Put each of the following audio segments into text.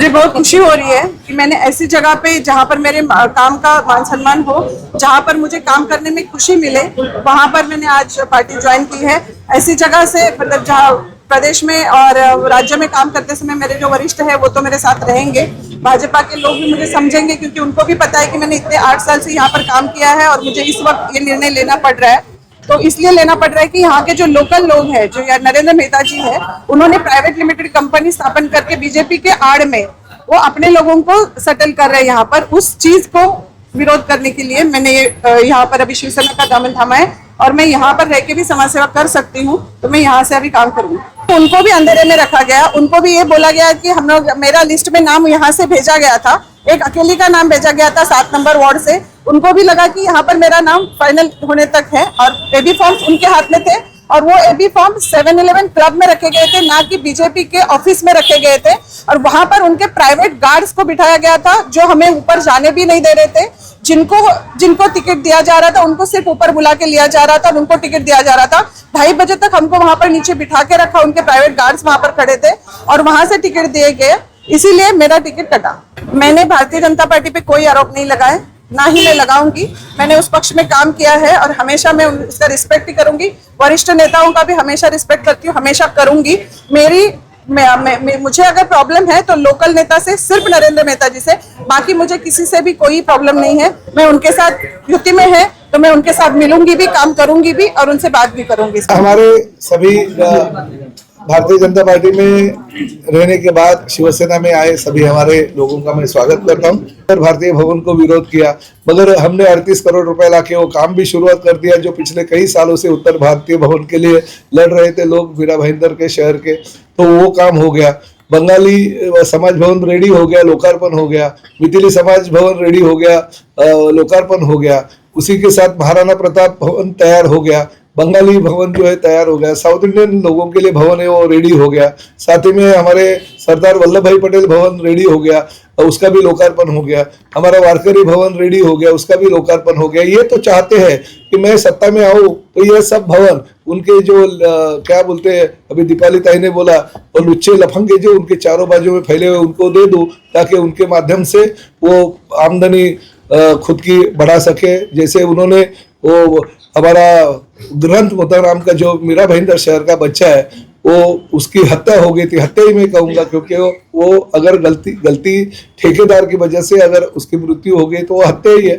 मुझे बहुत खुशी हो रही है कि मैंने ऐसी जगह पे जहाँ पर मेरे काम का मान सम्मान हो, जहाँ पर मुझे काम करने में खुशी मिले, वहाँ पर मैंने आज पार्टी ज्वाइन की है। ऐसी जगह से मतलब जहाँ प्रदेश में और राज्य में काम करते समय मेरे जो वरिष्ठ है वो तो मेरे साथ रहेंगे, भाजपा के लोग भी मुझे समझेंगे क्योंकि उनको भी पता है कि मैंने इतने 8 साल से यहाँ पर काम किया है और मुझे इस वक्त ये निर्णय लेना पड़ रहा है। तो इसलिए लेना पड़ रहा है कि यहाँ के जो लोकल लोग हैं, जो नरेंद्र मेहता जी है, उन्होंने प्राइवेट लिमिटेड कंपनी स्थापन करके बीजेपी के आड़ में वो अपने लोगों को सेटल कर रहे हैं यहाँ पर। उस चीज को विरोध करने के लिए मैंने यहाँ पर अभी शिवसेना का दामन थामा है और मैं यहाँ पर रह के भी समाज सेवा कर सकती हूँ, तो मैं यहाँ से अभी काम करूँगी। उनको भी अंधेरे में रखा गया, उनको भी ये बोला गया कि हम लोग, मेरा लिस्ट में नाम यहाँ से भेजा गया था, एक अकेली का नाम भेजा गया था 7 नंबर वार्ड से। उनको भी लगा कि यहाँ पर मेरा नाम फाइनल होने तक है और एबी फॉर्म्स उनके हाथ में थे और वो एबी फॉर्म 7-Eleven क्लब में रखे गए थे, ना कि बीजेपी के ऑफिस में रखे गए थे। और वहां पर उनके प्राइवेट गार्ड्स को बिठाया गया था जो हमें ऊपर जाने भी नहीं दे रहे थे। जिनको टिकट दिया जा रहा था उनको सिर्फ ऊपर बुला के लिया जा रहा था और उनको टिकट दिया जा रहा था। 2:30 बजे तक हमको वहां पर नीचे बिठा के रखा, उनके प्राइवेट गार्ड्स वहां पर खड़े थे और वहां से टिकट दिए गए, इसीलिए मेरा टिकट कटा। मैंने भारतीय जनता पार्टी पे कोई आरोप नहीं लगाए, ना ही मैं लगाऊंगी। मैंने उस पक्ष में काम किया है और हमेशा मैं उसका रिस्पेक्ट ही करूंगी। वरिष्ठ नेताओं का भी हमेशा रिस्पेक्ट करती हूँ, हमेशा करूंगी। मुझे अगर प्रॉब्लम है तो लोकल नेता से, सिर्फ नरेंद्र मेहता जी से, बाकी मुझे किसी से भी कोई प्रॉब्लम नहीं है। मैं उनके साथ युति में है तो मैं उनके साथ मिलूंगी भी, काम करूंगी भी और उनसे बात भी करूंगी। हमारे सभी भारतीय जनता पार्टी में रहने के बाद शिवसेना में आए सभी हमारे लोगों का मैं स्वागत करता हूँ। भारतीय भवन को विरोध किया, मगर हमने 38 करोड़ रुपए लाके वो काम भी शुरुआत कर दिया जो पिछले कई सालों से उत्तर भारतीय भवन के लिए लड़ रहे थे लोग वीरा भाईंदर के शहर के, तो वो काम हो गया। बंगाली समाज भवन रेडी हो गया, लोकार्पण हो गया। मिथिली समाज भवन रेडी हो गया, लोकार्पण हो गया। उसी के साथ महाराणा प्रताप भवन तैयार हो गया, बंगाली भवन जो है तैयार हो गया, साउथ इंडियन लोगों के लिए भवन है वो रेडी हो गया। साथ ही में हमारे सरदार वल्लभ भाई पटेल भवन रेडी हो गया, उसका भी लोकार्पण हो गया। हमारा वारकरी भवन रेडी हो गया, उसका भी लोकार्पण हो गया। ये तो चाहते हैं कि मैं सत्ता में आऊं तो ये सब भवन उनके जो क्या बोलते हैं, अभी दीपाली ताई ने बोला, और लुच्चे लफंगे जो उनके चारों बाजू में फैले हुए उनको दे दूं, ताकि उनके माध्यम से वो आमदनी खुद की बढ़ा सके। जैसे उन्होंने वो हमारा ग्रंथ मोताराम का जो मीरा भाईंदर शहर का बच्चा है वो उसकी हत्या हो गई थी, हत्या ही मैं कहूँगा, क्योंकि वो अगर गलती ठेकेदार की वजह से अगर उसकी मृत्यु हो गई तो वो हत्या ही है।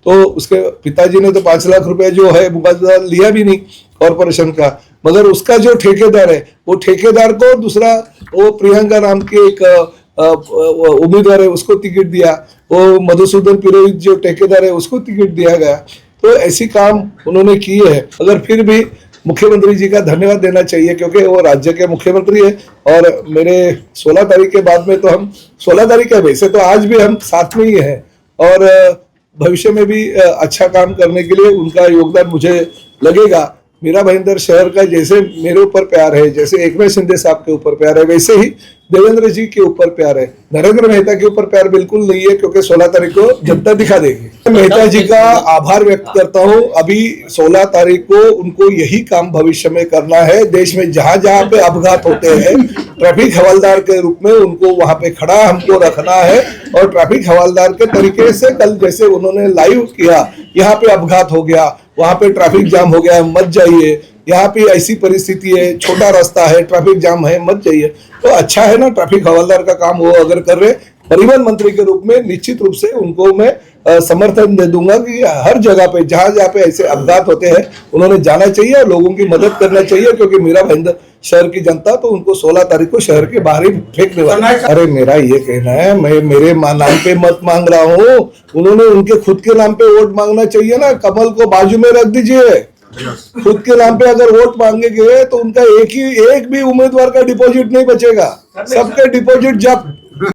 तो उसके पिताजी ने तो 5 लाख रुपए जो है मुआवजा लिया भी नहीं कॉर्पोरेशन का, मगर उसका जो ठेकेदार है वो ठेकेदार को दूसरा वो प्रियंका नाम के एक उम्मीदवार है उसको टिकट दिया, वो मधुसूदन पुरोहित जो ठेकेदार है उसको टिकट दिया गया। तो ऐसी काम उन्होंने की है। अगर फिर भी मुख्यमंत्री जी का धन्यवाद देना चाहिए क्योंकि वो राज्य के मुख्यमंत्री है और मेरे 16 तारीख के बाद में तो हम 16 तारीख है, वैसे तो आज भी हम साथ में ही हैं और भविष्य में भी अच्छा काम करने के लिए उनका योगदान मुझे लगेगा। मीरा भाईंदर शहर का जैसे मेरे ऊपर प्यार है, जैसे एकनाथ शिंदे साहब के ऊपर प्यार है, वैसे ही देवेंद्र जी के ऊपर प्यार है। नरेंद्र मेहता के ऊपर प्यार बिल्कुल नहीं है क्योंकि 16 तारीख को जनता दिखा देगी। मेहता जी का आभार व्यक्त करता हूँ। अभी 16 तारीख को उनको यही काम भविष्य में करना है। देश में जहां जहां पे अपघात होते हैं ट्रैफिक हवलदार के रूप में उनको वहां पे खड़ा हमको रखना है और ट्रैफिक हवलदार के तरीके से कल जैसे उन्होंने लाइव किया, यहाँ पे अपघात हो गया, वहां पे ट्रैफिक जाम हो गया, मत जाइए, यहाँ पे ऐसी परिस्थिति है, छोटा रास्ता है, ट्रैफिक जाम है, मत जाइए। तो अच्छा है ना, ट्रैफिक हवलदार का काम वो अगर कर रहे, परिवहन मंत्री के रूप में निश्चित रूप से उनको मैं समर्थन दे दूंगा कि हर जगह पे जहां जहां पे ऐसे अपघात होते हैं उन्होंने जाना चाहिए और लोगों की मदद करना चाहिए, क्योंकि मीरा भाईंदर शहर की जनता तो उनको 16 तारीख को शहर के बाहर ही फेंकने वाला है। अरे मेरा ये कहना है, मैं मेरे नाम पे मत मांग रहा हूँ, उन्होंने उनके खुद के नाम पे वोट मांगना चाहिए ना। कमल को बाजू में रख दीजिए, खुद के नाम पे अगर वोट मांगेंगे तो उनका एक भी उम्मीदवार का डिपॉजिट नहीं बचेगा, सबके डिपॉजिट जब्त।